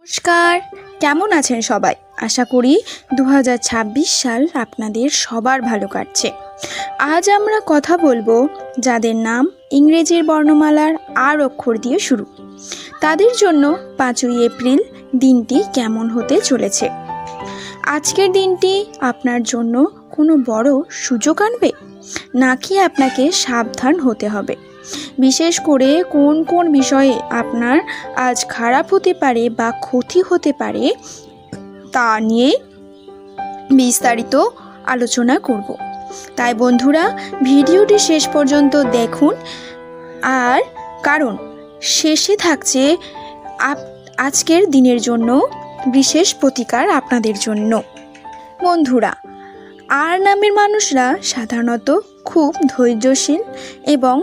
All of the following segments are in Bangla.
নমস্কার, কেমন আছেন সবাই? আশা করি 2026 সাল আপনাদের সবার ভালো কাটছে। আজ আমরা কথা বলবো যাদের নাম ইংরেজির বর্ণমালার আর অক্ষর দিয়ে শুরু, তাদের জন্য 5ই এপ্রিল দিনটি কেমন হতে চলেছে। আজকের দিনটি আপনার জন্য কোনো বড় সুযোগ আনবে, নাকি আপনাকে সাবধান হতে হবে? বিশেষ করে কোন কোন বিষয়ে আপনার আজ খারাপ হতে পারে বা ক্ষতি হতে পারে তা নিয়ে বিস্তারিত আলোচনা করব। তাই বন্ধুরা, ভিডিওটি শেষ পর্যন্ত দেখুন, আর কারণ শেষে থাকছে আজকের দিনের জন্য বিশেষ প্রতিকার আপনাদের জন্য। বন্ধুরা, আর নামের মানুষরা সাধারণত খুব ধৈর্যশীল এবং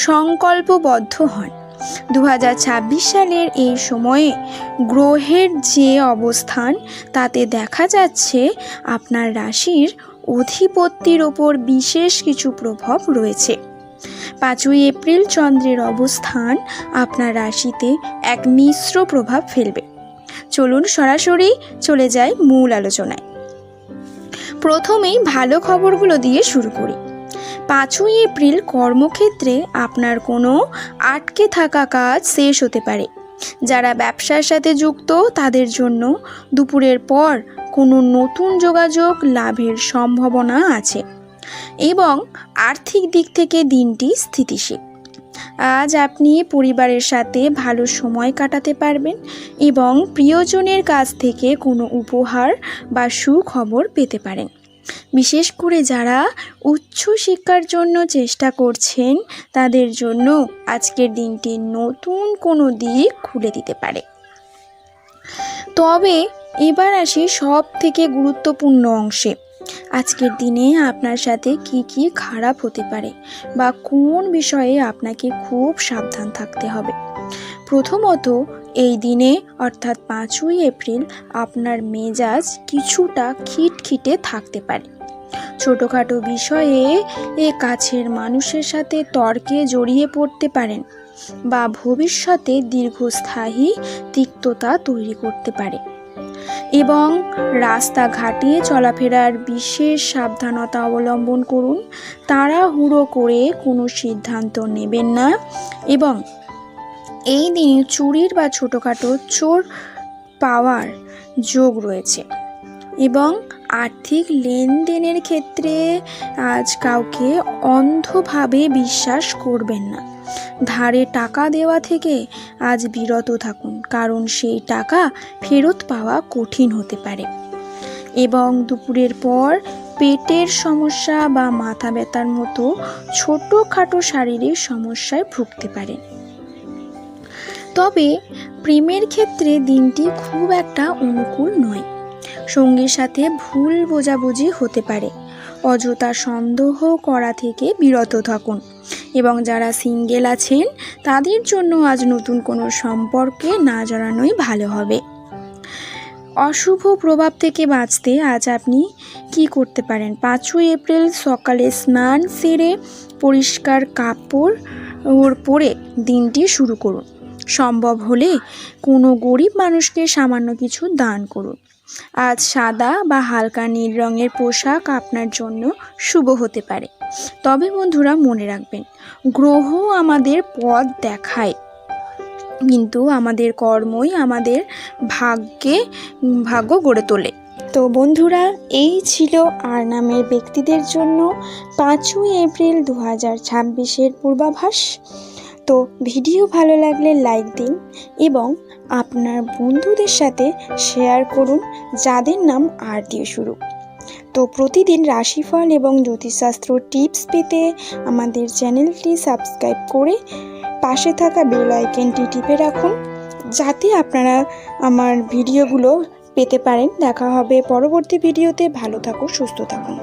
সংকল্পবদ্ধ হন। 2026 সালের এই সময়ে গ্রহের যে অবস্থান, তাতে দেখা যাচ্ছে আপনার রাশির অধিপত্যের ওপর বিশেষ কিছু প্রভাব রয়েছে। 5ই এপ্রিল চন্দ্রের অবস্থান আপনার রাশিতে এক মিশ্র প্রভাব ফেলবে। চলুন সরাসরি চলে যাই মূল আলোচনায়। প্রথমেই ভালো খবরগুলো দিয়ে শুরু করি। 5ই এপ্রিল কর্মক্ষেত্রে আপনার কোনো আটকে থাকা কাজ শেষ হতে পারে। যারা ব্যবসার সাথে যুক্ত তাদের জন্য দুপুরের পর কোনো নতুন যোগাযোগ লাভের সম্ভাবনা আছে এবং আর্থিক দিক থেকে দিনটি স্থিতিশীল। আজ আপনি পরিবারের সাথে ভালো সময় কাটাতে পারবেন এবং প্রিয়জনের কাছ থেকে কোনো উপহার বা সুখবর পেতে পারেন। বিশেষ করে যারা উচ্চ শিক্ষার জন্য চেষ্টা করছেন তাদের জন্য আজকের দিনটি নতুন কোনো দিক খুলে দিতে পারে। তবে এবার আসি সব থেকে গুরুত্বপূর্ণ অংশে। আজকের দিনে আপনার সাথে কি খারাপ হতে পারে বা কোন বিষয়ে আপনাকে খুব সাবধান থাকতে হবে। প্রথমত, এই দিনে অর্থাৎ 5ই এপ্রিল আপনার মেজাজ কিছুটা খিটখিটে থাকতে পারে। ছোটোখাটো বিষয়ে কাছের মানুষের সাথে তর্কে জড়িয়ে পড়তে পারেন বা ভবিষ্যতে দীর্ঘস্থায়ী তিক্ততা তৈরি করতে পারে। এবং রাস্তাঘাটে চলাফেরার বিশেষ সাবধানতা অবলম্বন করুন। তাড়াহুড়ো করে কোনো সিদ্ধান্ত নেবেন না এবং এই দিনে চুরির বা ছোটোখাটো চোর পাওয়ার যোগ রয়েছে। এবং আর্থিক লেনদেনের ক্ষেত্রে আজ কাউকে অন্ধভাবে বিশ্বাস করবেন না। ধারে টাকা দেওয়া থেকে আজ বিরত থাকুন, কারণ সেই টাকা ফেরত পাওয়া কঠিন হতে পারে। এবং দুপুরের পর পেটের সমস্যা বা মাথা ব্যথার মতো ছোটোখাটো শারীরিক সমস্যায় ভুগতে পারেন। তবে প্রেমের ক্ষেত্রে দিনটি খুব একটা অনুকূল নয়। সঙ্গীর সাথে ভুল বোঝাবুঝি হতে পারে। অযথা সন্দেহ করা থেকে বিরত থাকুন এবং যারা সিঙ্গেল আছেন তাদের জন্য আজ নতুন কোনো সম্পর্কে না জড়ানোই ভালো হবে। অশুভ প্রভাব থেকে বাঁচতে আজ আপনি কি করতে পারেন? 5ই এপ্রিল সকালে স্নান সেরে পরিষ্কার কাপড় পরে দিনটি শুরু করুন। সম্ভব হলে কোনো গরিব মানুষকে সামান্য কিছু দান করুন। আজ সাদা বা হালকা নীল রঙের পোশাক আপনার জন্য শুভ হতে পারে। তবে বন্ধুরা, মনে রাখবেন, গ্রহ আমাদের পথ দেখায়, কিন্তু আমাদের কর্মই আমাদের ভাগ্য গড়ে তোলে। তো বন্ধুরা, এই ছিল আর নামের ব্যক্তিদের জন্য 5ই এপ্রিল 2026-এর পূর্বাভাস। তো ভিডিও ভালো লাগলে লাইক দিন এবং আপনার বন্ধুদের সাথে শেয়ার করুন যাদের নাম আর দিয়ে শুরু। তো প্রতিদিন রাশিফল এবং জ্যোতিষশাস্ত্র টিপস পেতে আমাদের চ্যানেলটি সাবস্ক্রাইব করে পাশে থাকা বেল আইকনটি টিপে রাখুন, যাতে আপনারা আমার ভিডিওগুলো পেতে পারেন। দেখা হবে পরবর্তী ভিডিওতে। ভালো থাকুন, সুস্থ থাকুন।